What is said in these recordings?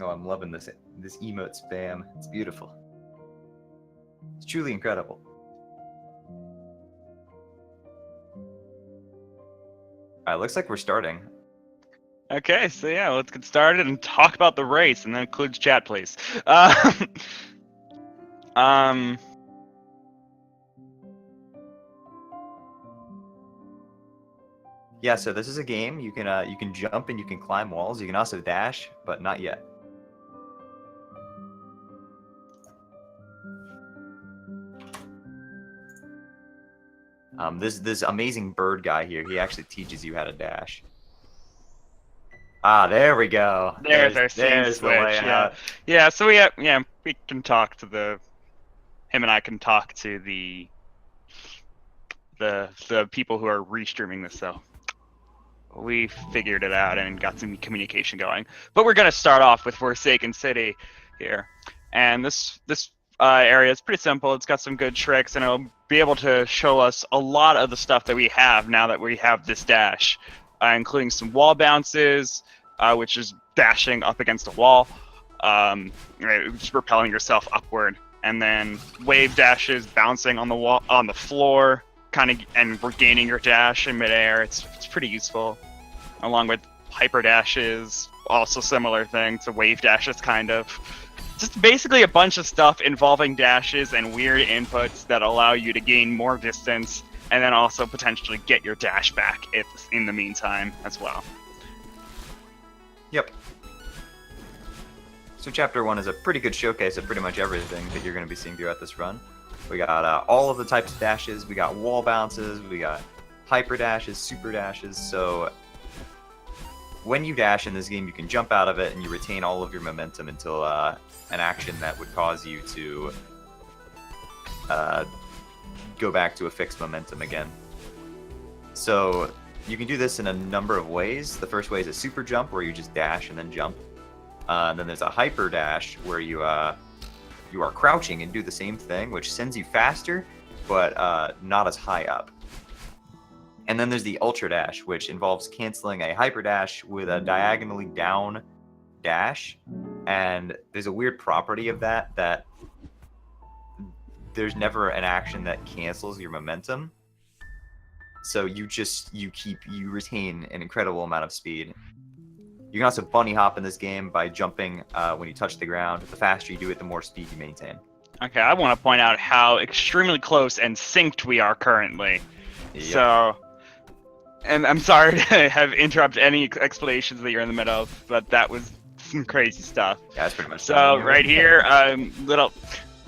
Oh, I'm loving this emote spam. It's beautiful. It's truly incredible. Alright, looks like we're starting. Okay, so yeah, let's get started and talk about the race, and that includes chat, please. Um, Yeah, so this is a game. You can jump and you can climb walls. You can also dash, but not yet. This amazing bird guy here, he actually teaches you how to dash. Ah, there we go. there's our scene there's the switch. layout. Yeah. So we can talk to him and I can talk to the people who are restreaming this. So we figured it out and got some communication going. But we're gonna start off with Forsaken City here, and this area is pretty simple. It's got some good tricks, and it'll be able to show us a lot of the stuff that we have now that we have this dash, including some wall bounces, which is dashing up against a wall, just propelling yourself upward, and then wave dashes, bouncing on the wall, on the floor, and regaining your dash in midair. It's pretty useful, along with hyper dashes, also similar thing to wave dashes, kind of. Just basically a bunch of stuff involving dashes and weird inputs that allow you to gain more distance, and then also potentially get your dash back in the meantime as well. Yep. So chapter 1 is a pretty good showcase of pretty much everything that you're going to be seeing throughout this run. We got all of the types of dashes, we got wall bounces, we got hyper dashes, super dashes. So when you dash in this game, you can jump out of it and you retain all of your momentum until an action that would cause you to go back to a fixed momentum again. So you can do this in a number of ways. The first way is a super jump, where you just dash and then jump. And then there's a hyper dash, where you are crouching and do the same thing, which sends you faster, but not as high up. And then there's the ultra dash, which involves canceling a hyper dash with a diagonally down dash. And there's a weird property of that there's never an action that cancels your momentum. So you retain an incredible amount of speed. You can also bunny hop in this game by jumping when you touch the ground. The faster you do it, the more speed you maintain. Okay, I want to point out how extremely close and synced we are currently. Yep. So, and I'm sorry to have interrupted any explanations that you're in the middle of, but that was some crazy stuff. Yeah, that's pretty much. So right here, little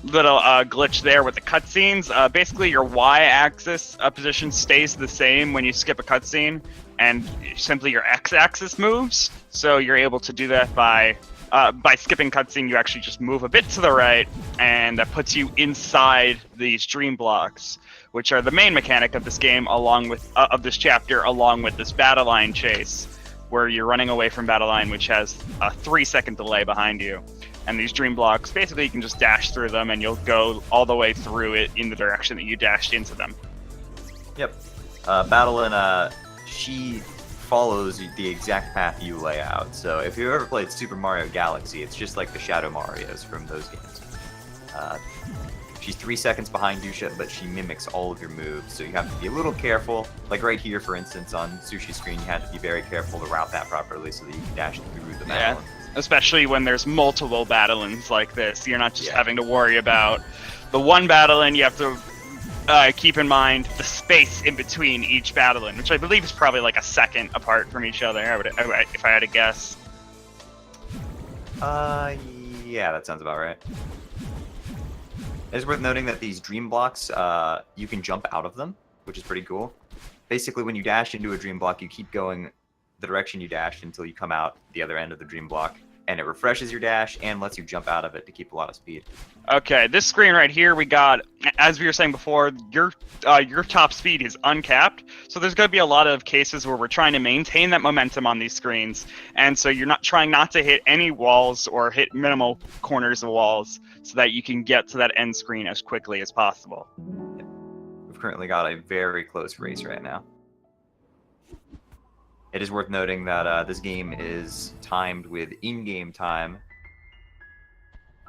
glitch there with the cutscenes. Basically, your Y-axis position stays the same when you skip a cutscene, and simply your X-axis moves. So you're able to do that by skipping cutscene. You actually just move a bit to the right, and that puts you inside these dream blocks, which are the main mechanic of this game, along with of this chapter, along with this battle line chase, where you're running away from battle line, which has a 3-second delay behind you. And these dream blocks, basically you can just dash through them and you'll go all the way through it in the direction that you dashed into them. Yep. Battlein, she follows the exact path you lay out. So if you've ever played Super Mario Galaxy, it's just like the Shadow Marios from those games. She's 3 seconds behind you, but she mimics all of your moves, so you have to be a little careful. Like right here, for instance, on Msushi's screen, you had to be very careful to route that properly so that you can dash through the battle. Yeah, especially when there's multiple battle-ins like this. You're not just having to worry about the one battle-in, you have to keep in mind the space in between each battle-in, which I believe is probably like a second apart from each other, if I had to guess. Yeah, that sounds about right. It's worth noting that these dream blocks, you can jump out of them, which is pretty cool. Basically, when you dash into a dream block, you keep going the direction you dashed until you come out the other end of the dream block, and it refreshes your dash and lets you jump out of it to keep a lot of speed. Okay, this screen right here, we got, as we were saying before, your top speed is uncapped, so there's going to be a lot of cases where we're trying to maintain that momentum on these screens, and so you're not trying not to hit any walls or hit minimal corners of walls so that you can get to that end screen as quickly as possible. We've currently got a very close race right now. It is worth noting that this game is timed with in-game time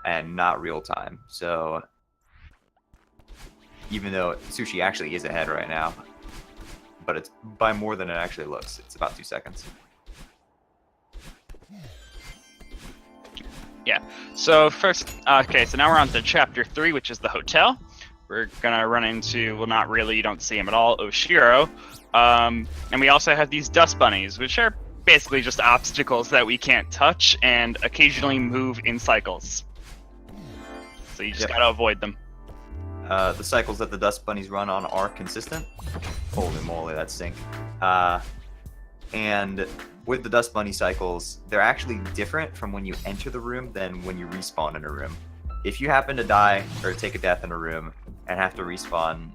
and not real time. So even though Sushi actually is ahead right now, but it's by more than it actually looks. It's about 2 seconds. Yeah. So first, okay, so now we're on to chapter 3, which is the hotel. We're gonna run into, well, not really, you don't see him at all, Oshiro. And we also have these dust bunnies, which are basically just obstacles that we can't touch and occasionally move in cycles. So you just gotta avoid them. The cycles that the dust bunnies run on are consistent. Holy moly, that's sync. And with the dust bunny cycles, they're actually different from when you enter the room than when you respawn in a room. If you happen to die or take a death in a room and have to respawn,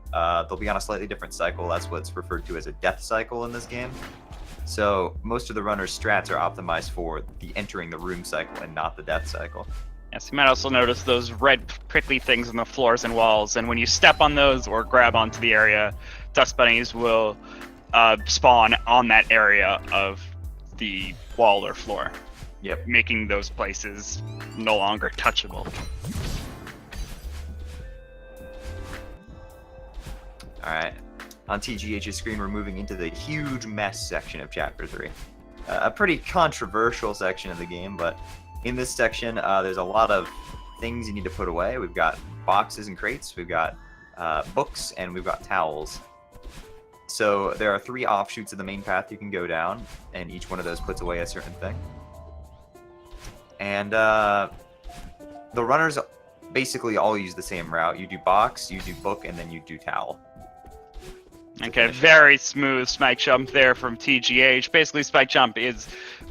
they'll be on a slightly different cycle. That's what's referred to as a death cycle in this game. So most of the runner's strats are optimized for the entering the room cycle and not the death cycle. Yes, you might also notice those red prickly things on the floors and walls, and when you step on those or grab onto the area, dust bunnies will spawn on that area of the wall or floor. Yep. Making those places no longer touchable. Alright, on TGH's screen we're moving into the huge mess section of Chapter 3. A pretty controversial section of the game, but in this section there's a lot of things you need to put away. We've got boxes and crates, we've got books, and we've got towels. So there are 3 offshoots of the main path you can go down, and each one of those puts away a certain thing. And the runners basically all use the same route. You do box, you do book, and then you do towel. Okay, very smooth spike jump there from TGH. Basically, spike jump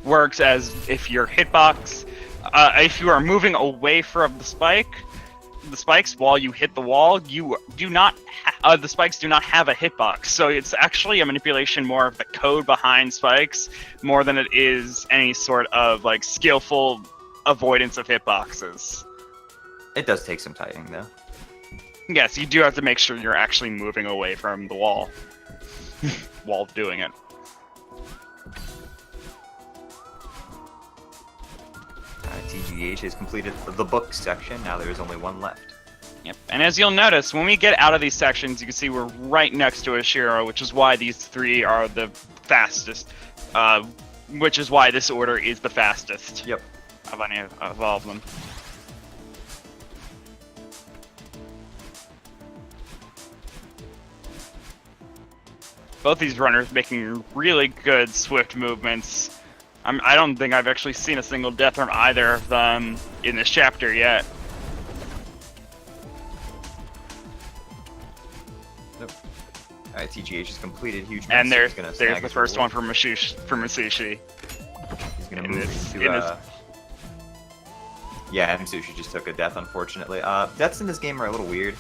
works as if your hitbox, if you are moving away from the spikes while you hit the wall, you do not. The spikes do not have a hitbox, so it's actually a manipulation more of the code behind spikes more than it is any sort of like skillful avoidance of hitboxes. It does take some tightening though. Yes, you do have to make sure you're actually moving away from the wall while doing it. TGH has completed the book section. Now there is only one left. Yep, and as you'll notice, when we get out of these sections, you can see we're right next to Oshiro, which is why these 3 are the fastest. Which is why this order is the fastest. Yep. Of any of all of them. Both these runners making really good swift movements. I don't think I've actually seen a single death from either of them in this chapter yet. Nope. Alright, TGH has completed huge. And there's the first one for Msushi. He's gonna move into yeah, Msushi just took a death, unfortunately. Deaths in this game are a little weird.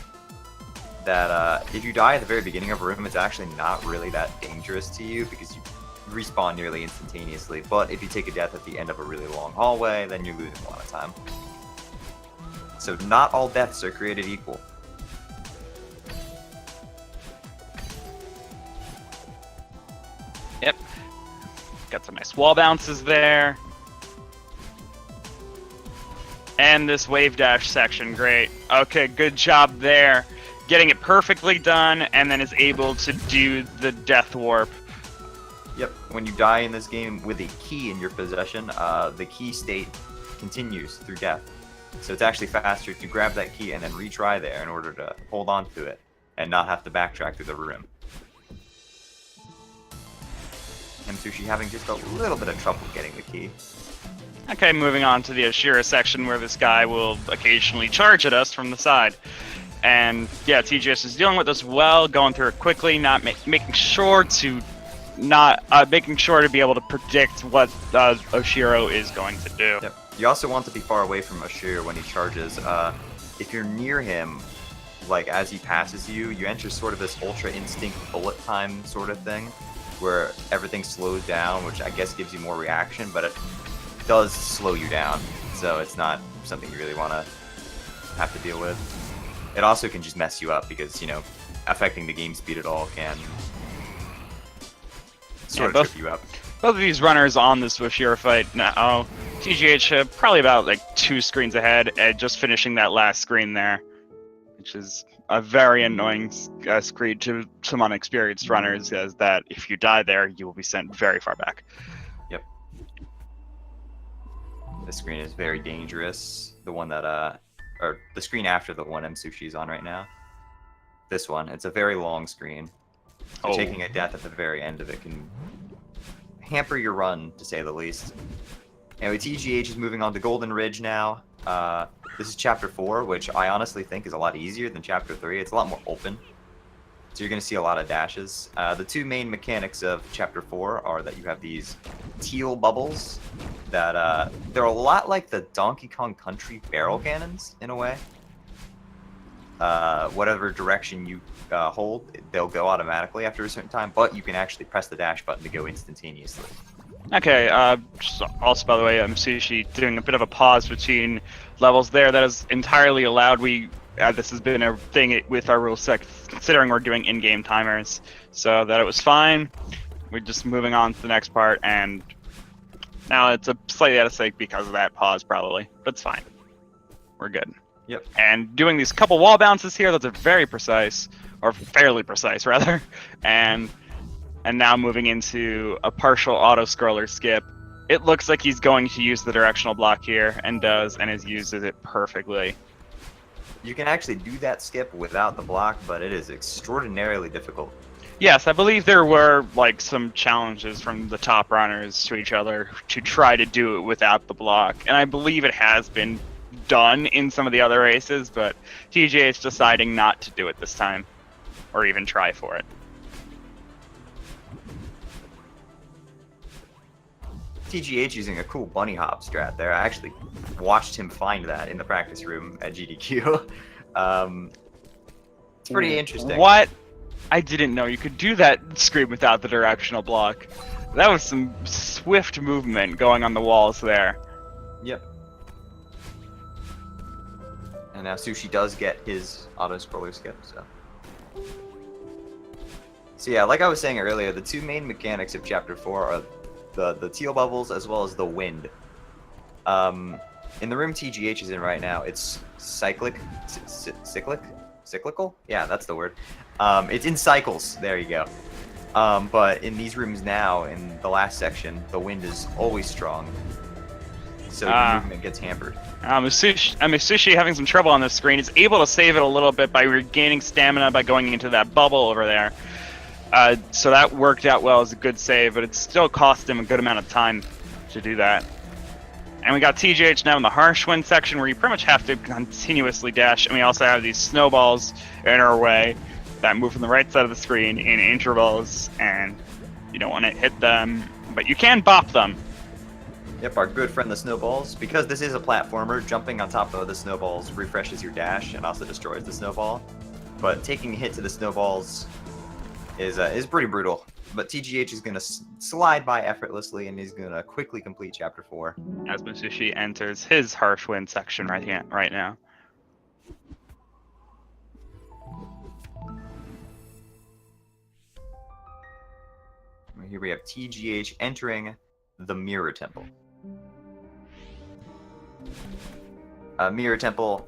That if you die at the very beginning of a room, it's actually not really that dangerous to you because you respawn nearly instantaneously. But if you take a death at the end of a really long hallway, then you're losing a lot of time. So not all deaths are created equal. Yep. Got some nice wall bounces there. And this wave dash section, great. Okay, good job there. Getting it perfectly done, and then is able to do the death warp. Yep, when you die in this game with a key in your possession, the key state continues through death. So it's actually faster to grab that key and then retry there in order to hold on to it and not have to backtrack through the room. Msushi having just a little bit of trouble getting the key. Okay, moving on to the Oshiro section where this guy will occasionally charge at us from the side. And yeah, TGS is dealing with this well, going through it quickly, not making sure to be able to predict what Oshiro is going to do. Yep. You also want to be far away from Oshiro when he charges. If you're near him, like as he passes you, you enter sort of this ultra instinct bullet time sort of thing, where everything slows down, which I guess gives you more reaction, but it does slow you down, so it's not something you really want to have to deal with. It also can just mess you up because, you know, affecting the game speed at all can sort of trip you up. Both of these runners on this Woshira fight now. TGH probably about like 2 screens ahead, just finishing that last screen there, which is a very annoying screen to some unexperienced runners, as that if you die there, you will be sent very far back. Yep. This screen is very dangerous. The one that, or the screen after the one Msushi's on right now. This one, it's a very long screen. So taking a death at the very end of it can hamper your run, to say the least. Anyway, TGH is moving on to Golden Ridge now. This is Chapter 4, which I honestly think is a lot easier than Chapter 3. It's a lot more open, so you're going to see a lot of dashes. The 2 main mechanics of Chapter 4 are that you have these teal bubbles that they're a lot like the Donkey Kong Country barrel cannons, in a way. Whatever direction you hold, they'll go automatically after a certain time, but you can actually press the dash button to go instantaneously. Okay, just also, by the way, Msushi doing a bit of a pause between levels there. That is entirely allowed. This has been a thing with our rule set, considering we're doing in-game timers, so that it was fine. We're just moving on to the next part, and now it's a slightly out of sync because of that pause, probably, but it's fine. We're good. Yep. And doing these couple wall bounces here, those are very precise, or fairly precise, rather, and now moving into a partial auto-scroller skip. It looks like he's going to use the directional block here, and does, and uses it perfectly. You can actually do that skip without the block, but it is extraordinarily difficult. Yes, I believe there were like some challenges from the top runners to each other to try to do it without the block, and I believe it has been done in some of the other races, but TJ is deciding not to do it this time, or even try for it. TGH using a cool bunny hop strat there. I actually watched him find that in the practice room at GDQ. It's pretty interesting. What? I didn't know you could do that screen without the directional block. That was some swift movement going on the walls there. Yep. And now Sushi does get his auto-scroller skip, so. So yeah, like I was saying earlier, the 2 main mechanics of Chapter 4 are the teal bubbles as well as the wind. In the room TGH is in right now, it's cyclical? Yeah, that's the word. It's in cycles, there you go. But in these rooms now, in the last section, the wind is always strong. So your movement gets hampered. Msushi having some trouble on this screen is able to save it a little bit by regaining stamina by going into that bubble over there. So that worked out well as a good save, but it still cost him a good amount of time to do that. And we got TGH now in the harsh wind section where you pretty much have to continuously dash. And we also have these snowballs in our way that move from the right side of the screen in intervals, and you don't want to hit them, but you can bop them. Yep, our good friend the snowballs. Because this is a platformer, jumping on top of the snowballs refreshes your dash and also destroys the snowball. But taking a hit to the snowballs is pretty brutal. But TGH is going to slide by effortlessly, and he's going to quickly complete Chapter 4. As Msushi enters his harsh wind section right now. Here we have TGH entering the Mirror Temple. Mirror Temple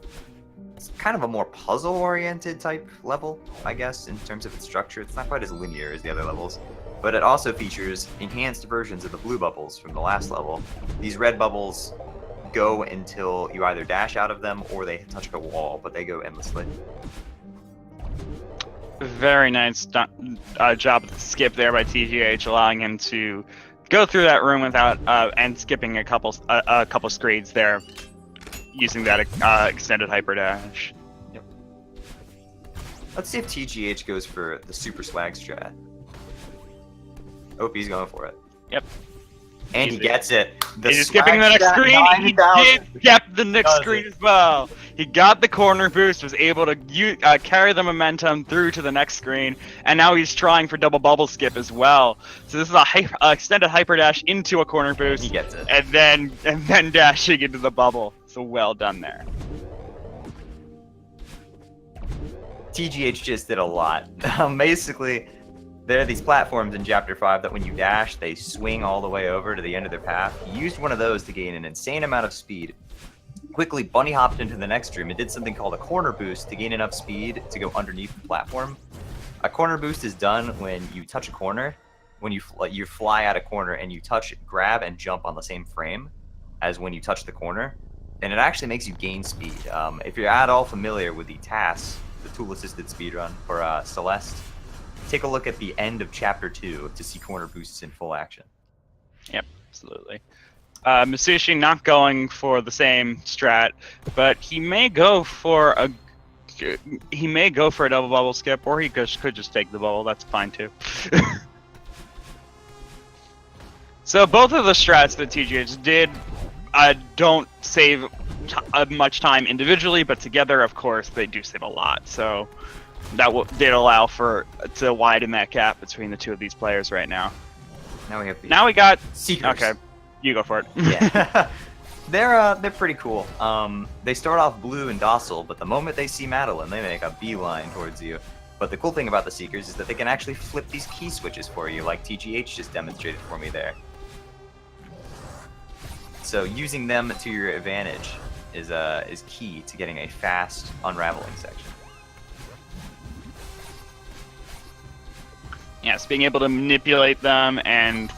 is kind of a more puzzle-oriented type level, I guess, in terms of its structure. It's not quite as linear as the other levels, but it also features enhanced versions of the blue bubbles from the last level. These red bubbles go until you either dash out of them or they touch a wall, but they go endlessly. Very nice job of the skip there by TGH, allowing him to go through that room without and skipping a couple screens there, using that extended hyper dash. Yep. Let's see if TGH goes for the super swag strat. Oh, he's going for it. Yep. And he gets it. He's skipping the next screen. He did skip the next screen as well. He got the corner boost, was able to carry the momentum through to the next screen, and now he's trying for double bubble skip as well. So this is a extended hyper dash into a corner boost. He gets it. And then dashing into the bubble. So well done there. TGH just did a lot. Basically, There are these platforms in Chapter 5 that when you dash, they swing all the way over to the end of their path. He used one of those to gain an insane amount of speed. Quickly bunny hopped into the next room and did something called a corner boost to gain enough speed to go underneath the platform. A corner boost is done when you touch a corner, when you fly at a corner and you touch, grab, and jump on the same frame as when you touch the corner, and it actually makes you gain speed. If you're at all familiar with the TAS, the tool-assisted speedrun for Celeste, take a look at the end of Chapter 2 to see corner boosts in full action. Yep, absolutely. Msushi not going for the same strat, but he may go for a double bubble skip, or he could just take the bubble. That's fine too. So both of the strats that TGH did don't save much time individually, but together, of course, they do save a lot. So that did allow to widen that gap between the two of these players right now. Now we got Seekers. Okay, you go for it. Yeah. They're pretty cool. They start off blue and docile, but the moment they see Madeline, they make a beeline towards you. But the cool thing about the Seekers is that they can actually flip these key switches for you, like TGH just demonstrated for me there. So using them to your advantage is key to getting a fast unraveling section. Yes, being able to manipulate them and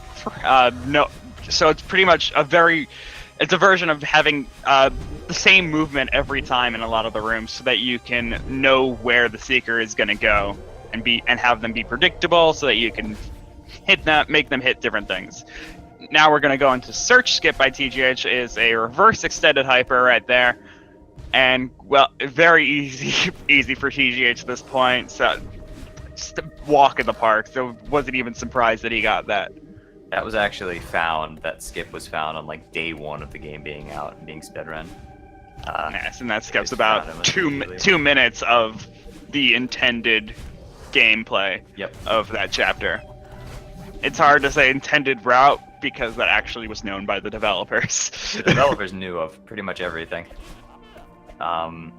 so it's pretty much it's a version of having the same movement every time in a lot of the rooms, so that you can know where the Seeker is going to go and have them be predictable, so that you can make them hit different things. Now we're going to go into Search Skip by TGH, is a reverse extended hyper right there, and well, very easy for TGH at this point. So just a walk in the park. So wasn't even surprised that he got that. That was actually found. That skip was found on like day 1 of the game being out and being speedrun. Yes, and that skip's about two minutes of the intended gameplay of that chapter. It's hard to say intended route because that actually was known by the developers. The developers knew of pretty much everything. A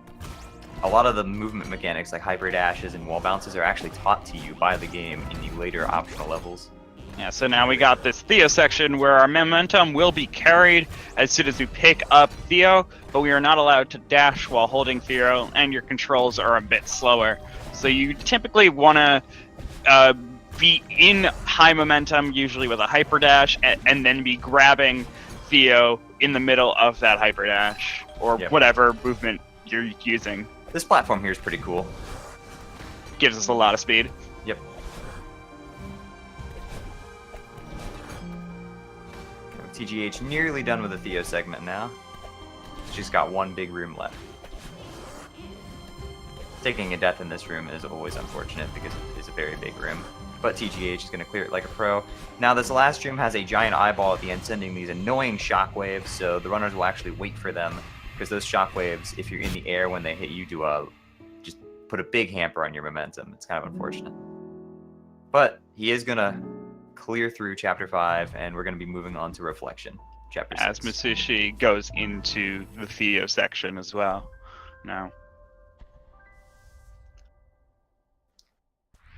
lot of the movement mechanics like hyper dashes and wall bounces are actually taught to you by the game in the later optional levels. Yeah, so now we got this Theo section where our momentum will be carried as soon as we pick up Theo, but we are not allowed to dash while holding Theo, and your controls are a bit slower. So you typically want to be in high momentum, usually with a hyper dash, and then be grabbing Theo in the middle of that hyper dash, or whatever movement you're using. This platform here is pretty cool. Gives us a lot of speed. Yep. TGH nearly done with the Theo segment now. She's got one big room left. Taking a death in this room is always unfortunate because it is a very big room. But TGH is going to clear it like a pro. Now this last room has a giant eyeball at the end sending these annoying shockwaves, so the runners will actually wait for them, because those shockwaves, if you're in the air when they hit you, just put a big hamper on your momentum. It's kind of unfortunate. But he is going to clear through Chapter 5, and we're going to be moving on to Reflection, Chapter 6. As Msushi goes into the Theo section as well. Now.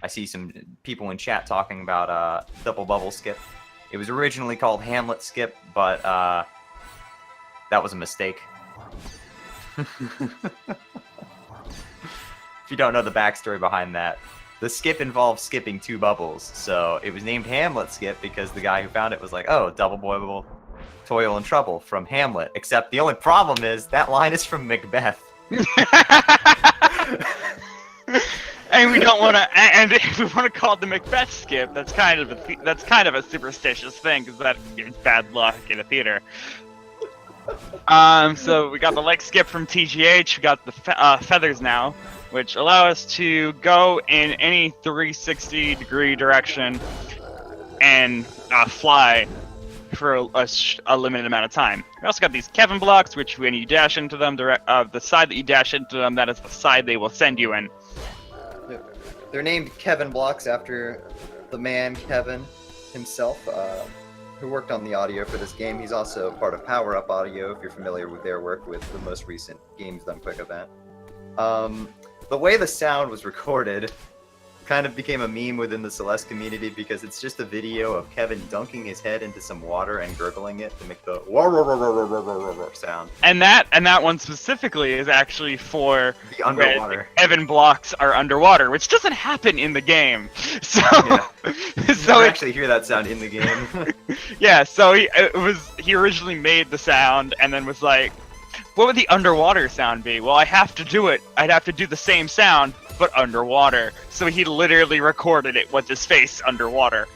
I see some people in chat talking about double bubble skip. It was originally called Hamlet skip, but that was a mistake. If you don't know the backstory behind that, the skip involves skipping 2 bubbles. So it was named Hamlet skip because the guy who found it was like, oh, double bubble, toil and trouble from Hamlet. Except the only problem is that line is from Macbeth. And we don't want to. And if we want to call it the Macbeth skip, that's kind of a superstitious thing, because that is bad luck in a theater. So we got the leg skip from TGH. We got the feathers now, which allow us to go in any 360-degree direction and fly for a limited amount of time. We also got these Kevin blocks, which when you dash into them, the side that you dash into them, that is the side they will send you in. They're named Kevin blocks after the man Kevin himself, who worked on the audio for this game. He's also part of Power Up Audio, if you're familiar with their work with the most recent Games Done Quick event. The way the sound was recorded kind of became a meme within the Celeste community because it's just a video of Kevin dunking his head into some water and gurgling it to make the sound. And that one specifically is actually for The underwater. Kevin blocks are underwater, which doesn't happen in the game. So, Yeah. so You actually hear that sound in the game. yeah. So he originally made the sound and then was like, "What would the underwater sound be?" Well, I have to do it. I'd have to do the same sound, but underwater. So he literally recorded it with his face underwater.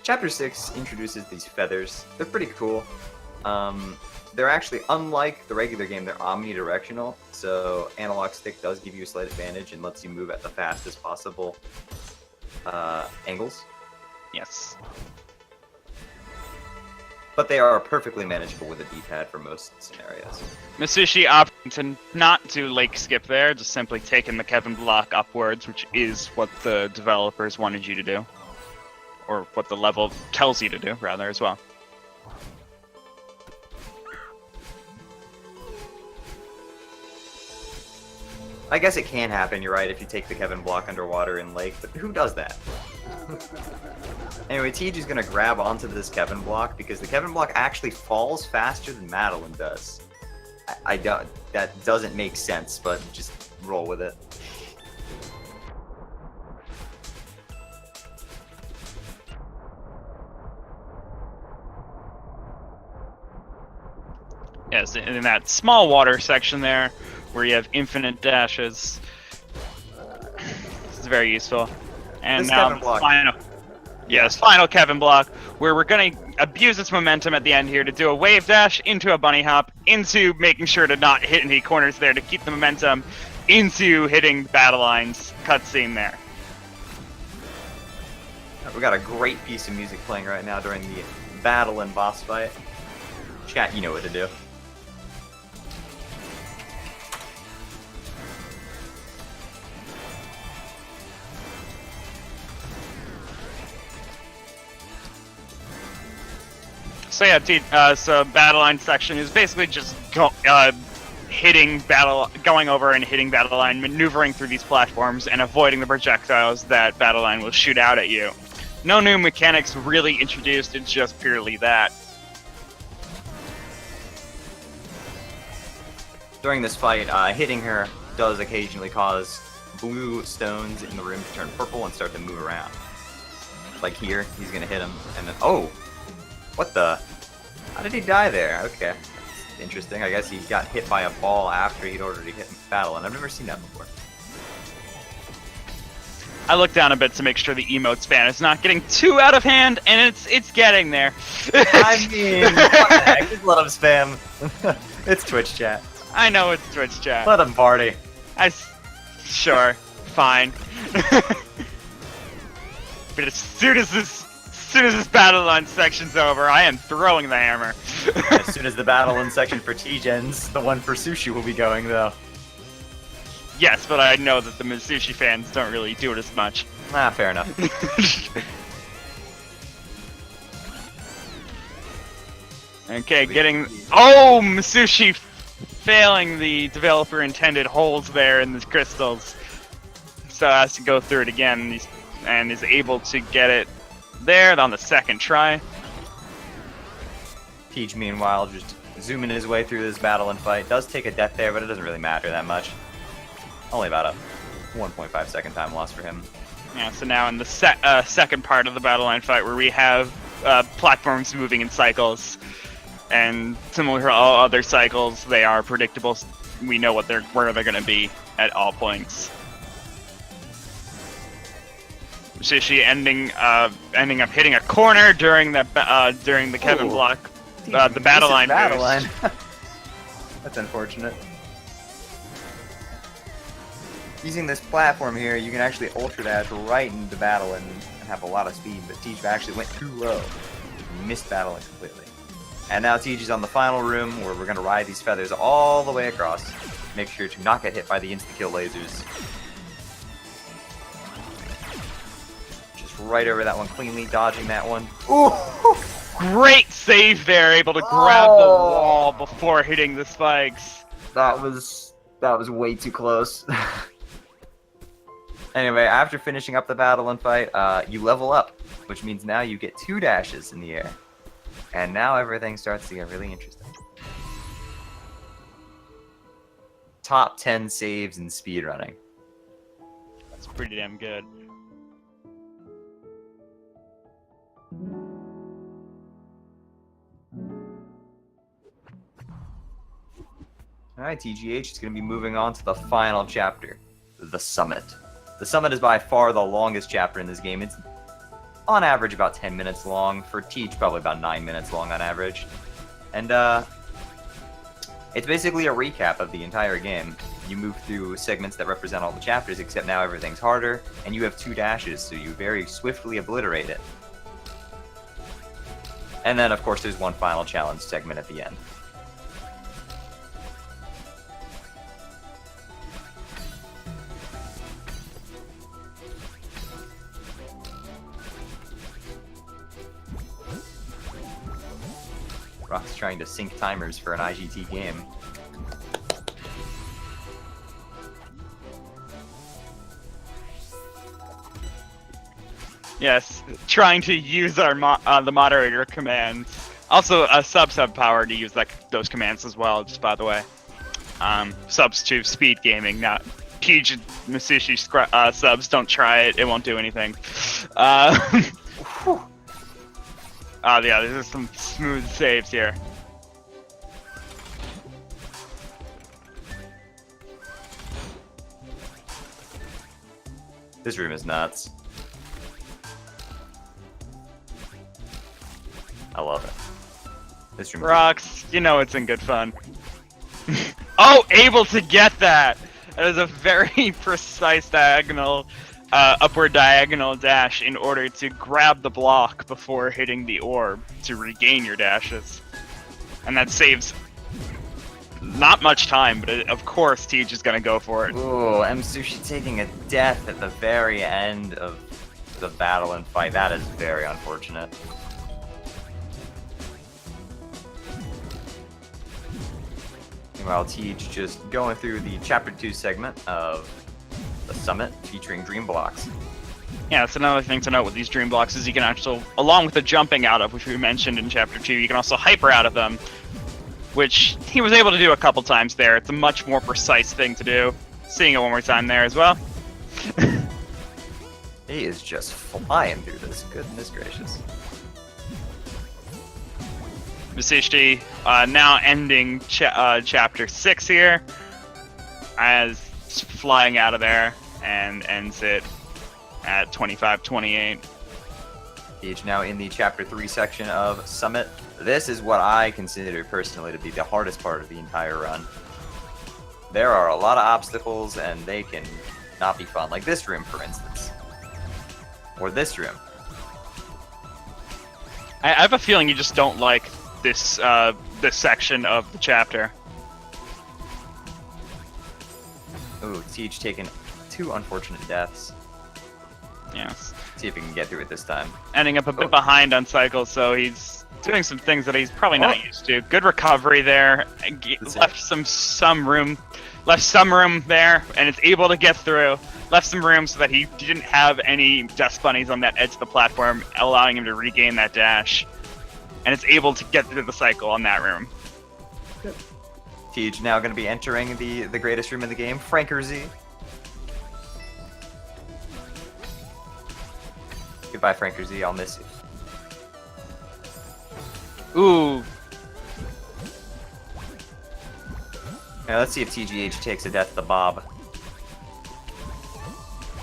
Chapter 6 introduces these feathers. They're pretty cool. They're actually, unlike the regular game, they're omnidirectional, so analog stick does give you a slight advantage and lets you move at the fastest possible angles. Yes. But they are perfectly manageable with a D-pad for most scenarios. Msushi opting to not do lake skip there, just simply taking the Kevin block upwards, which is what the developers wanted you to do. Or what the level tells you to do, rather, as well. I guess it can happen, you're right, if you take the Kevin block underwater in lake, but who does that? Anyway, TG's gonna grab onto this Kevin block because the Kevin block actually falls faster than Madeline does. I don't, that doesn't make sense, but just roll with it. Yes, in that small water section there, where you have infinite dashes. This is very useful. And This now Kevin block. final Kevin block, where we're going to abuse its momentum at the end here to do a wave dash into a bunny hop, into making sure to not hit any corners there to keep the momentum, into hitting battle lines cutscene there. We got a great piece of music playing right now during the battle and boss fight. Chat, you know what to do. So yeah, so battle line section is basically just going over and hitting battle line, maneuvering through these platforms, and avoiding the projectiles that battle line will shoot out at you. No new mechanics really introduced, it's just purely that. During this fight, hitting her does occasionally cause blue stones in the room to turn purple and start to move around. Like here, he's gonna hit him, and then oh! What the? How did he die there? Okay. That's interesting. I guess he got hit by a ball after he'd already hit battle, and I've never seen that before. I looked down a bit to make sure the emote span is not getting too out of hand, and it's getting there. I mean, what the heck? Just let him spam. It's Twitch chat. I know it's Twitch chat. Let him party. Sure, fine. But as soon as this battle line section's over, I am throwing the hammer. As soon as the battle in section for T-Gens, the one for Sushi will be going, though. Yes, but I know that the Msushi fans don't really do it as much. Ah, fair enough. Okay, getting... Oh, Msushi failing the developer intended holes there in the crystals. So has to go through it again, and is able to get it there on the second try. Peach, meanwhile, just zooming his way through this battle and fight. Does take a death there, but it doesn't really matter that much. Only about a 1.5 second time loss for him. Yeah, so now in the second part of the battle line fight, where we have platforms moving in cycles, and similar to all other cycles, they are predictable. We know where they're going to be at all points. Msushi ending up hitting a corner during the Kevin block, the battle line. That's unfortunate. Using this platform here, you can actually ultra dash right into battle and have a lot of speed, but Teach actually went too low. Missed battling completely. And now Teach is on the final room where we're going to ride these feathers all the way across. Make sure to not get hit by the insta-kill lasers. Just right over that one cleanly, dodging that one. Ooh! Great save there, able to grab the wall before hitting the spikes. That was That was way too close. Anyway, after finishing up the battle and fight, you level up, which means now you get 2 dashes in the air. And now everything starts to get really interesting. Top 10 saves in speedrunning. That's pretty damn good. Alright, TGH is going to be moving on to the final chapter, the Summit. The Summit is by far the longest chapter in this game. It's on average about 10 minutes long. For Teach, probably about 9 minutes long on average. And it's basically a recap of the entire game. You move through segments that represent all the chapters, except now everything's harder, and you have 2 dashes, so you very swiftly obliterate it. And then, of course, there's one final challenge segment at the end. Rock's trying to sync timers for an IGT game. Yes, trying to use our the moderator commands. Also, a subs have power to use those commands as well. Just by the way, subs to speed gaming, not TGH and Msushi subs. Don't try it; it won't do anything. Oh yeah, there's some smooth saves here. This room is nuts. I love it. This room. Rocks, you know it's in good fun. Oh, able to get that! That is a very precise diagonal, upward diagonal dash in order to grab the block before hitting the orb to regain your dashes. And that saves not much time, but of course TGH is going to go for it. Ooh, Msushi taking a death at the very end of the battle and fight. That is very unfortunate. Meanwhile, TGH just going through the Chapter 2 segment of the Summit featuring Dream Blocks. Yeah, that's another thing to note with these Dream Blocks is you can actually, along with the jumping out of, which we mentioned in Chapter 2, you can also hyper out of them, which he was able to do a couple times there. It's a much more precise thing to do. Seeing it one more time there as well. He is just flying through this. Goodness gracious. Msushi now ending Chapter 6 here, as flying out of there, and ends it at 25-28. TGH now in the Chapter 3 section of Summit. This is what I consider personally to be the hardest part of the entire run. There are a lot of obstacles, and they can not be fun. Like this room, for instance. Or this room. I have a feeling you just don't like this section of the chapter. Ooh, TGH taking 2 unfortunate deaths. Yes. See if he can get through it this time. Ending up a bit behind on cycles, so he's doing some things that he's probably not used to. Good recovery there. Left some room there, and it's able to get through. Left some room so that he didn't have any dust bunnies on that edge of the platform, allowing him to regain that dash. And it's able to get through the cycle on that room. TGH now going to be entering the greatest room in the game, Franker Z. Goodbye, Franker Z. I'll miss you. Ooh. Now let's see if TGH takes a death to the Bob.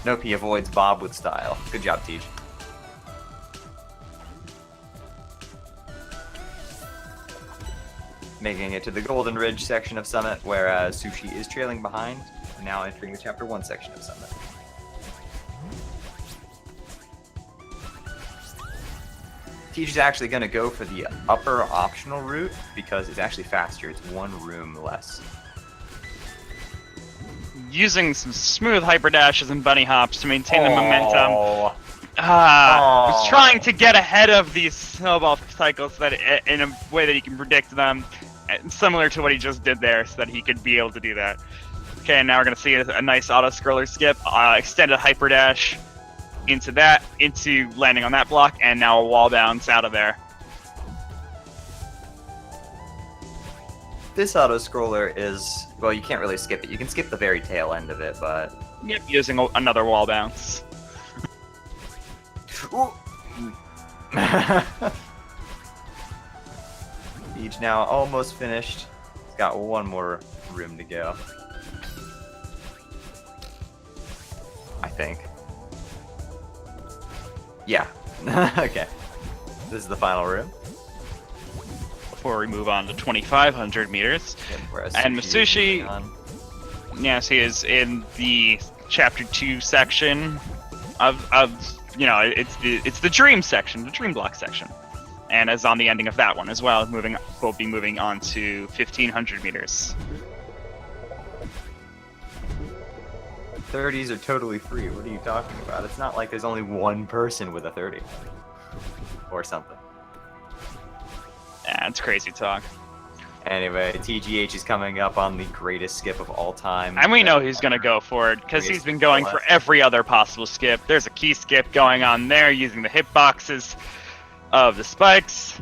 Nope, he avoids Bob with style. Good job, TGH. Making it to the Golden Ridge section of Summit, whereas Sushi is trailing behind, now entering the Chapter 1 section of Summit. TGH is actually going to go for the upper optional route because it's actually faster. It's 1 room less. Using some smooth hyper dashes and bunny hops to maintain the momentum. Was trying to get ahead of these snowball cycles so that in a way that he can predict them, similar to what he just did there, so that he could be able to do that. Okay, now we're gonna see a nice auto scroller skip, extended hyper dash into that, into landing on that block, and now a wall bounce out of there. This auto scroller is, well, you can't really skip it. You can skip the very tail end of it, but Yep, using another wall bounce. Each now almost finished. It's got one more room to go. I think. Yeah. Okay. This is the final room. Before we move on to 2,500 meters. And Msushi, yes, he is in the Chapter 2 section of you know, it's the dream section, the dream block section. And as on the ending of that one as well, we'll be moving on to 1,500 meters. 30s are totally free. What are you talking about? It's not like there's only one person with a 30. Or something. Yeah, it's crazy talk. Anyway, TGH is coming up on the greatest skip of all time. And we know he's going to go for it, because he's been going for every other possible skip. There's a key skip going on there, using the hitboxes of the spikes.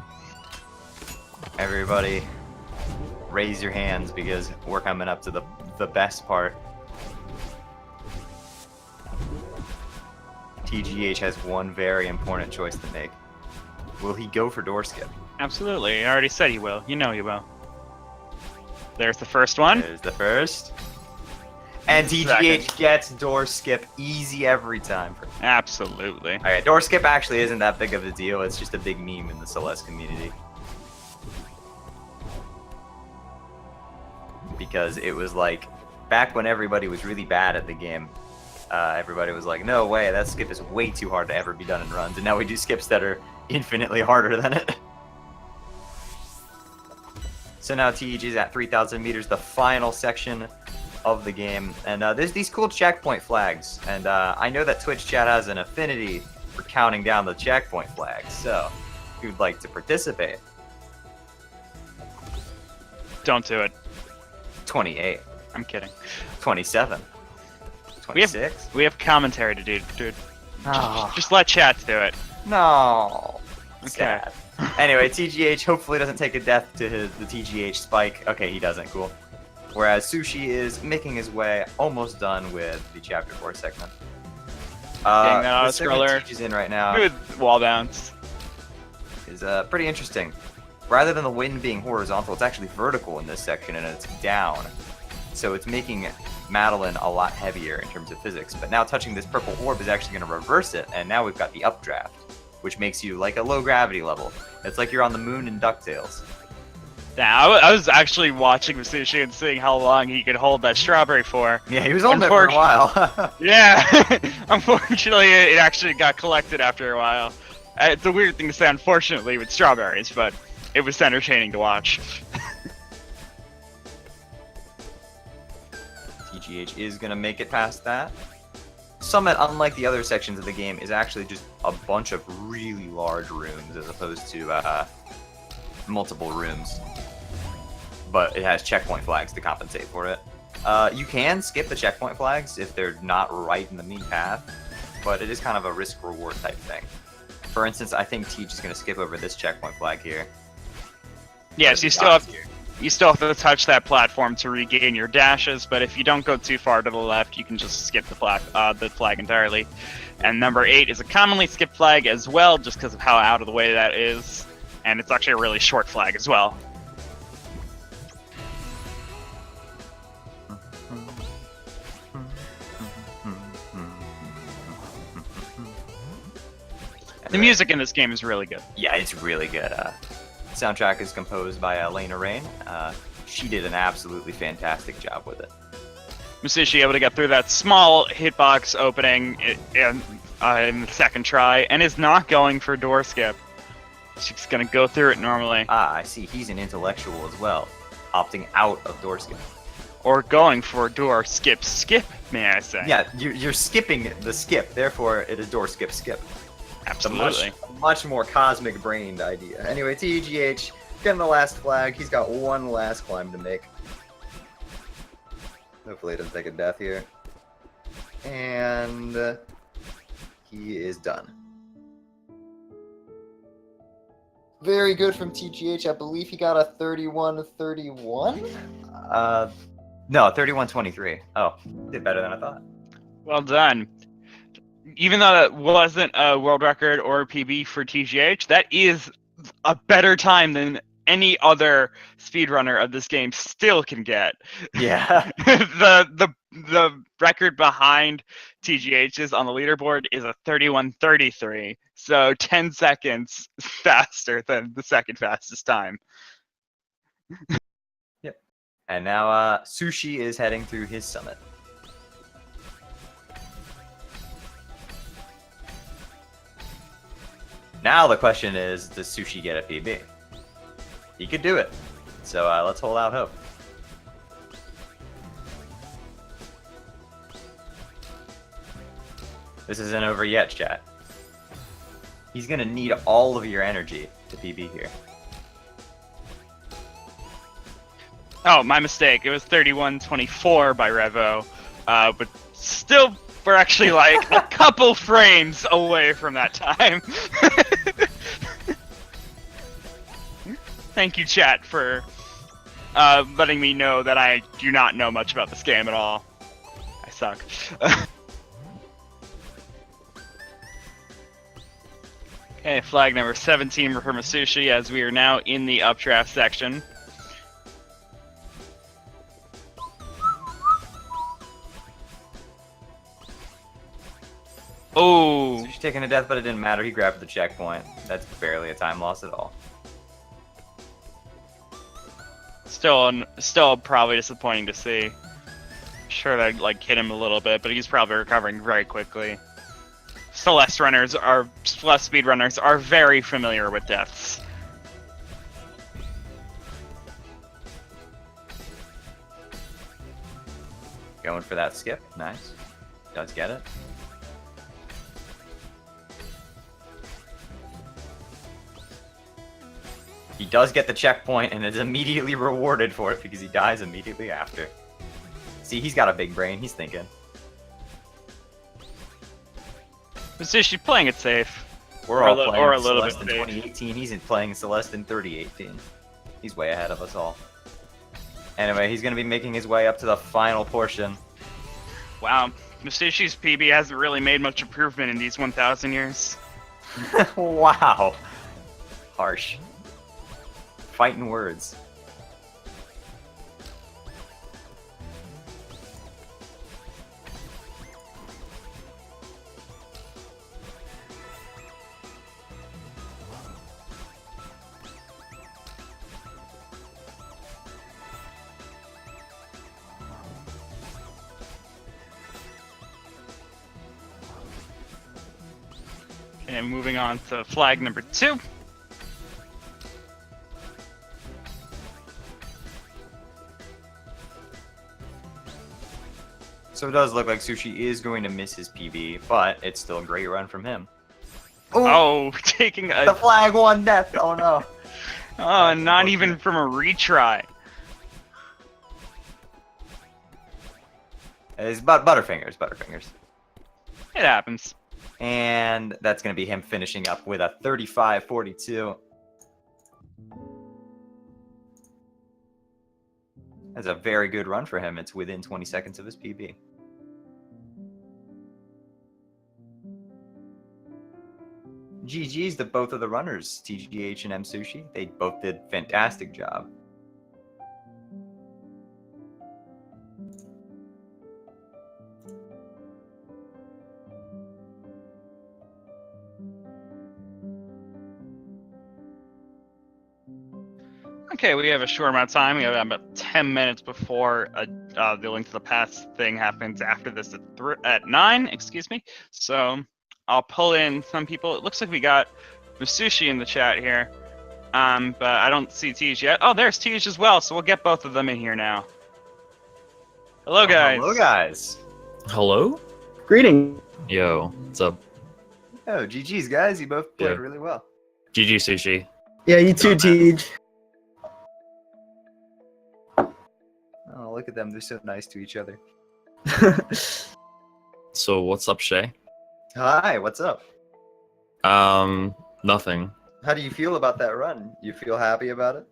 Everybody, raise your hands, because we're coming up to the best part. TGH has one very important choice to make. Will he go for door skip? Absolutely. I already said he will. You know he will. There's the first one. There's the first. And TGH gets door skip easy every time. Absolutely. Alright, door skip actually isn't that big of a deal. It's just a big meme in the Celeste community. Because it was like, back when everybody was really bad at the game, everybody was like, no way, that skip is way too hard to ever be done in runs. And now we do skips that are infinitely harder than it. So now TGH is at 3,000 meters, the final section of the game. And there's these cool checkpoint flags. And I know that Twitch chat has an affinity for counting down the checkpoint flags. So if you'd like to participate. Don't do it. 28. I'm kidding. 27. 26. We have commentary to do, dude. Oh. Just let chat do it. No. Okay. Sad. Anyway, TGH hopefully doesn't take a death to the TGH spike. Okay, he doesn't. Cool. Whereas Sushi is making his way, almost done with the Chapter 4 segment. Getting that auto the segment scroller. TG's in right now Good wall bounce. is pretty interesting. Rather than the wind being horizontal, it's actually vertical in this section, and it's down. So it's making Madeline a lot heavier in terms of physics. But now touching this purple orb is actually going to reverse it, and now we've got the updraft, which makes you like a low gravity level. It's like you're on the moon in DuckTales. Yeah, I was actually watching Msushi and seeing how long he could hold that strawberry for. Yeah, he was on there for a while. Yeah, unfortunately, it actually got collected after a while. It's a weird thing to say, unfortunately, with strawberries, but it was entertaining to watch. TGH is going to make it past that. Summit, unlike the other sections of the game, is actually just a bunch of really large rooms as opposed to multiple rooms. But it has checkpoint flags to compensate for it. You can skip the checkpoint flags if they're not right in the main path, but it is kind of a risk-reward type thing. For instance, I think Teach is going to skip over this checkpoint flag here. Yes, you still have to touch that platform to regain your dashes, but if you don't go too far to the left, you can just skip the flag entirely. And number 8 is a commonly skipped flag as well, just because of how out of the way that is. And it's actually a really short flag as well. The music in this game is really good. Yeah, it's really good. Soundtrack is composed by Elena Rain. She did an absolutely fantastic job with it. Msushi able to get through that small hitbox opening in the second try, and is not going for door skip. She's gonna go through it normally. Ah, I see. He's an intellectual as well, opting out of door skip. Or going for door skip, may I say. Yeah, you're skipping the skip, therefore it is door skip. Absolutely. A much more cosmic-brained idea. Anyway, TGH, getting the last flag. He's got one last climb to make. Hopefully he doesn't take a death here. And he is done. Very good from TGH. I believe he got a 31-31? No, 31-23. Oh, did better than I thought. Well done. Even though it wasn't a world record or a PB for TGH, that is a better time than any other speedrunner of this game still can get. Yeah. The record behind TGH's on the leaderboard is a 31-33, so 10 seconds faster than the second fastest time. Yep. And now Sushi is heading through his summit. Now the question is, does Sushi get a PB? He could do it. So let's hold out hope. This isn't over yet, chat. He's going to need all of your energy to PB here. Oh, my mistake. It was 31-24 by Revo. But still, we're actually like a couple frames away from that time. Thank you, chat, for letting me know that I do not know much about this game at all. I suck. Okay, flag number 17 for Msushi, as we are now in the updraft section. Oh! Sushi taking a death, but it didn't matter. He grabbed the checkpoint. That's barely a time loss at all. Still probably disappointing to see. Sure, that like hit him a little bit, but he's probably recovering very quickly. Celeste speedrunners are very familiar with deaths. Going for that skip. Nice. Does get it. He does get the checkpoint and is immediately rewarded for it because he dies immediately after. See, he's got a big brain. He's thinking. Msushi playing it safe. We're all playing or a little Celeste in bit safe. 2018. He's playing Celeste in 3018. He's way ahead of us all. Anyway, he's going to be making his way up to the final portion. Wow, Msushi's PB hasn't really made much improvement in these 1,000 years. Wow. Harsh. Fighting words. Okay, moving on to flag number 2. So it does look like Sushi is going to miss his PB, but it's still a great run from him. Oh, taking The a... flag won death. Oh no. Oh, not even from a retry. It's Butterfingers. It happens. And that's going to be him finishing up with a 35-42. That's a very good run for him. It's within 20 seconds of his PB. GG's to both of the runners, TGH and Msushi. They both did a fantastic job. Okay, we have a short amount of time. We have about 10 minutes before the Link to the Past thing happens after this at 9, excuse me. So I'll pull in some people. It looks like we got Msushi in the chat here, but I don't see Tej yet. Oh, there's Tej as well, so we'll get both of them in here now. Hello, guys. Hello, guys. Hello? Greetings. Yo, what's up? Oh, GG's, guys. You both played Yeah. really well. GG Sushi. Yeah, you too, Oh, Tej. Oh, look at them. They're so nice to each other. So what's up, Shay? Hi, what's up? Nothing. How do you feel about that run? You feel happy about it?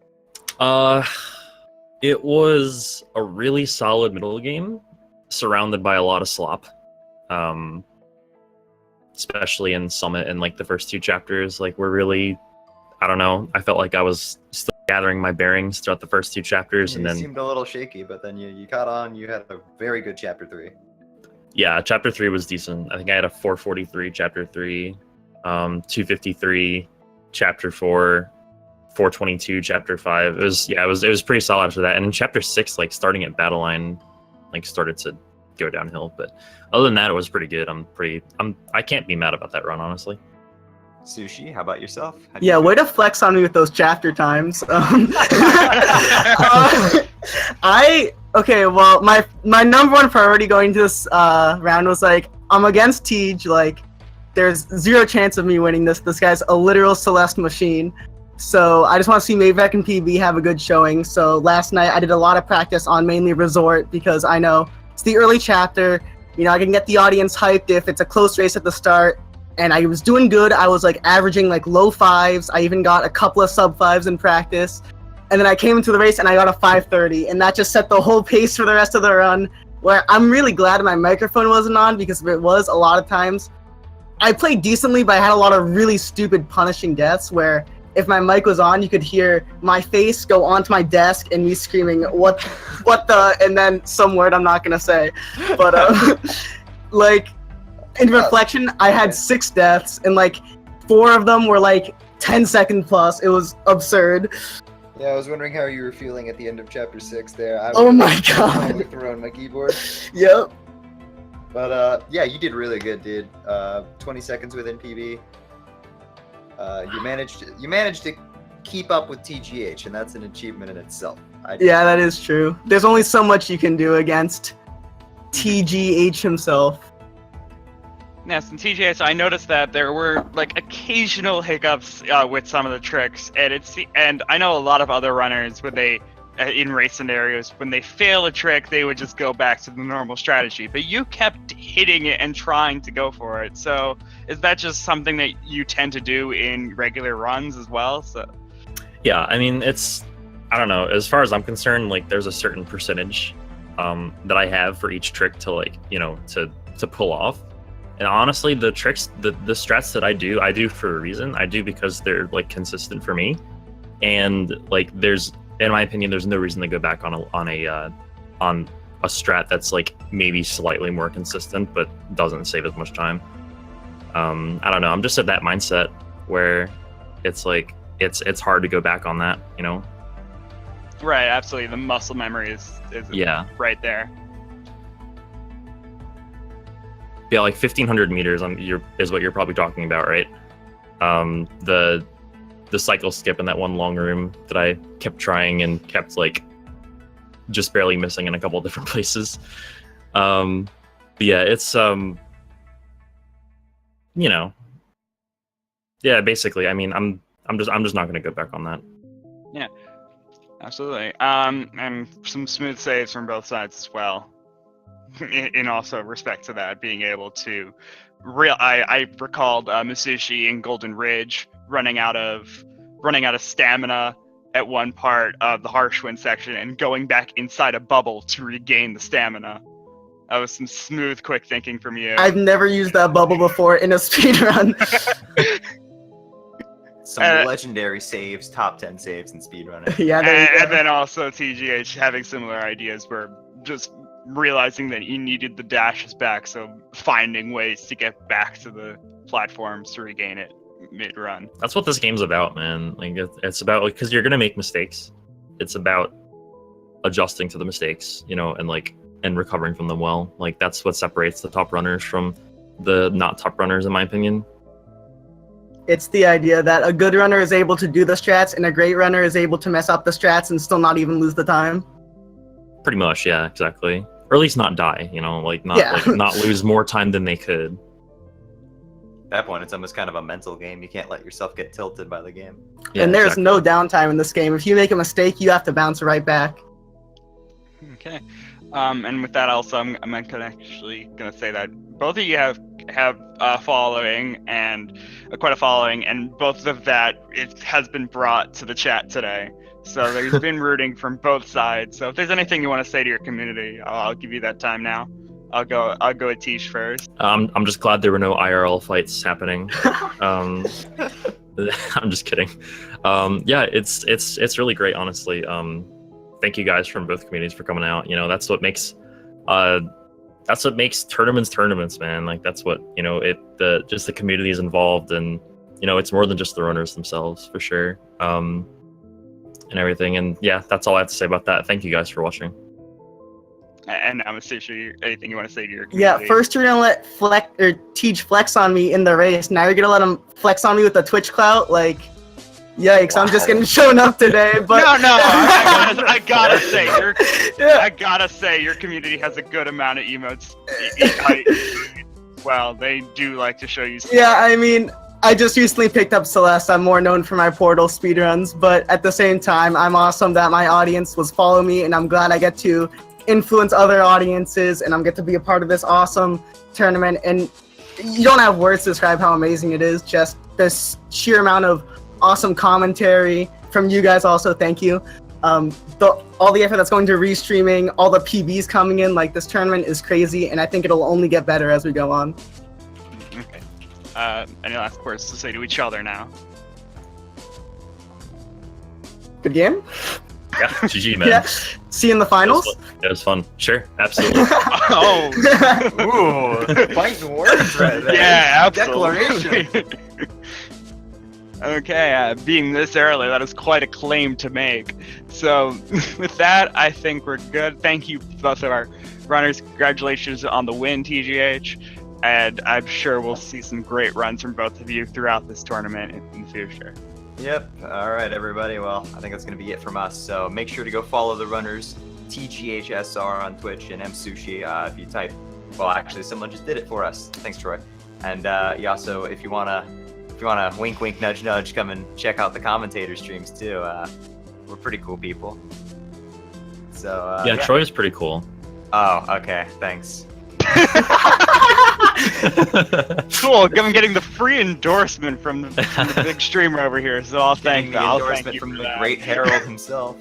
It was a really solid middle game, surrounded by a lot of slop. Especially in Summit and like the first 2 chapters, like we're really, I don't know. I felt like I was still gathering my bearings throughout the first 2 chapters, Yeah, and you then seemed a little shaky, but then you caught on. You had a very good chapter 3. yeah, chapter 3 was decent. I think I had a 443 chapter 3, 253 chapter 4, 422 chapter 5. It was pretty solid after that. And in chapter 6, like starting at battle line, like started to go downhill. But other than that, it was pretty good. I can't be mad about that run, honestly. Sushi, how about yourself? How do you Yeah, feel? way to flex on me with those chapter times. Well, my number one priority going to this round was like, I'm against TGH, like, there's 0 chance of me winning this. This guy's a literal Celeste machine. So I just want to see Maverick and PB have a good showing. So last night I did a lot of practice on mainly Resort because I know it's the early chapter. You know, I can get the audience hyped if it's a close race at the start. And I was doing good. I was like averaging like low 5s. I even got a couple of sub 5s in practice. And then I came into the race and I got a 5:30. And that just set the whole pace for the rest of the run. Where I'm really glad my microphone wasn't on, because if it was, a lot of times I played decently, but I had a lot of really stupid punishing deaths where if my mic was on, you could hear my face go onto my desk and me screaming, what the, and then some word I'm not going to say. But, like, in reflection, I had 6 deaths, and, like, 4 of them were, like, 10-second plus. It was absurd. Yeah, I was wondering how you were feeling at the end of chapter 6 there. I Oh was my God. totally throwing my keyboard. Yep. But yeah, you did really good, dude. 20 seconds within PB. You managed to keep up with TGH, and that's an achievement in itself. Yeah, that is true. There's only so much you can do against TGH himself. Yes, in TGH, I noticed that there were like occasional hiccups with some of the tricks, and I know a lot of other runners when they in race scenarios, when they fail a trick, they would just go back to the normal strategy. But you kept hitting it and trying to go for it. So is that just something that you tend to do in regular runs as well? So Yeah, I mean, I don't know. As far as I'm concerned, like there's a certain percentage that I have for each trick to like, you know, to pull off. And honestly, the tricks, the strats that I do for a reason. I do because they're like consistent for me. And like in my opinion, there's no reason to go back on a strat that's like maybe slightly more consistent but doesn't save as much time. I don't know. I'm just at that mindset where it's like it's hard to go back on that, you know? right, absolutely. The muscle memory is Yeah. right there. Yeah, like 1,500 meters is what you're probably talking about, right? The cycle skip in that one long room that I kept trying and kept like just barely missing in a couple of different places. But yeah, it's you know, yeah, basically. I mean, I'm just not gonna go back on that. Yeah, absolutely. And some smooth saves from both sides as well. In also respect to that, being able to I recalled Msushi in Golden Ridge running out of stamina at one part of the harsh wind section and going back inside a bubble to regain the stamina. That was some smooth, quick thinking from you. I've never used that bubble before in a speedrun. Some legendary saves, top 10 saves in speedrunning. Yeah, there you and go. then also TGH having similar ideas where just realizing that you needed the dashes back, so finding ways to get back to the platforms to regain it mid-run. That's what this game's about, man. Like it's about like because you're gonna make mistakes. It's about adjusting to the mistakes, you know, and recovering from them well. Like that's what separates the top runners from the not top runners, in my opinion. It's the idea that a good runner is able to do the strats and a great runner is able to mess up the strats and still not even lose the time. Pretty much, yeah, exactly. Or at least not die, you know, like not Yeah. like not lose more time than they could. At that point, it's almost kind of a mental game. You can't let yourself get tilted by the game. Yeah, And there's exactly. no downtime in this game. If you make a mistake, you have to bounce right back. Okay. And with that, also, I'm actually gonna say that both of you have a following and quite a following, and both of that it has been brought to the chat today. So there's been rooting from both sides. So if there's anything you want to say to your community, I'll give you that time now. I'll go with Tish first. I'm just glad there were no IRL fights happening. I'm just kidding. Yeah, it's really great, honestly. Thank you guys from both communities for coming out. You know, that's what makes tournaments, man. Like that's what, you know, just the community is involved, and you know, it's more than just the runners themselves, for sure. And everything. And yeah, that's all I have to say about that. Thank you guys for watching. And I'm Msushi, anything you want to say to your community? Yeah, first you're gonna let Teach flex on me in the race. Now you're gonna let him flex on me with the Twitch clout. Like, yikes! Wow. I'm just getting shown up today. But no, I gotta say, yeah. I gotta say, your community has a good amount of emotes. Well, they do like to show you. Yeah, I mean, I just recently picked up Celeste. I'm more known for my Portal speedruns, but at the same time, I'm awesome that my audience was following me, and I'm glad I get to influence other audiences, and I'm get to be a part of this awesome tournament. And you don't have words to describe how amazing it is. Just this sheer amount of awesome commentary from you guys. Also, thank you. All the effort that's going to restreaming, all the PBs coming in. Like, this tournament is crazy, and I think it'll only get better as we go on. Okay. Any last words to say to each other now? Good game. Yeah, GG, man. Yeah. See you in the finals. It was fun. Sure, absolutely. Oh, ooh, fighting words right there. Yeah, absolutely. Declaration. Okay, being this early, that is quite a claim to make. So, with that, I think we're good. Thank you, both of our runners. Congratulations on the win, TGH. And I'm sure we'll see some great runs from both of you throughout this tournament in the future. Yep. All right, everybody. Well, I think that's going to be it from us. So make sure to go follow the runners, TGHSR on Twitch, and Msushi if you type. Well, actually, someone just did it for us. Thanks, Troy. And you also, if you wanna wink, wink, nudge, nudge, come and check out the commentator streams too. We're pretty cool people. So yeah, Troy is pretty cool. Oh, okay. Thanks. Cool. I'm getting the free endorsement from the big streamer over here, so I'll thank the endorsement you from for the that. great Herald himself.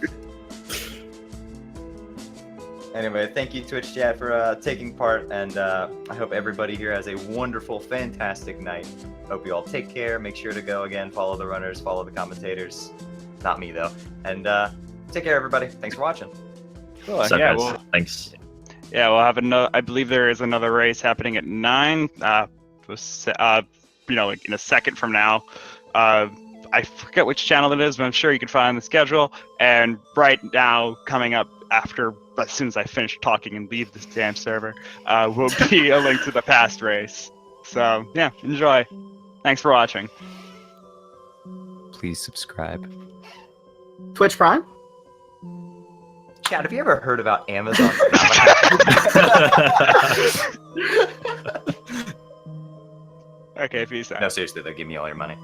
Anyway, thank you, Twitch chat, for taking part, and I hope everybody here has a wonderful, fantastic night. Hope you all take care. Make sure to go again, follow the runners, follow the commentators. Not me though. And take care, everybody. Thanks for watching. Cool. What's up, Yeah, guys? well, Thanks. yeah, we'll have another. I believe there is another race happening at 9. You know, like in a second from now. I forget which channel it is, but I'm sure you can find the schedule. And right now, coming up after, as soon as I finish talking and leave this damn server, will be a link to the past race. So yeah, enjoy. Thanks for watching. Please subscribe. Twitch Prime. Chad, have you ever heard about Amazon? Okay, peace out. No, seriously, though, give me all your money.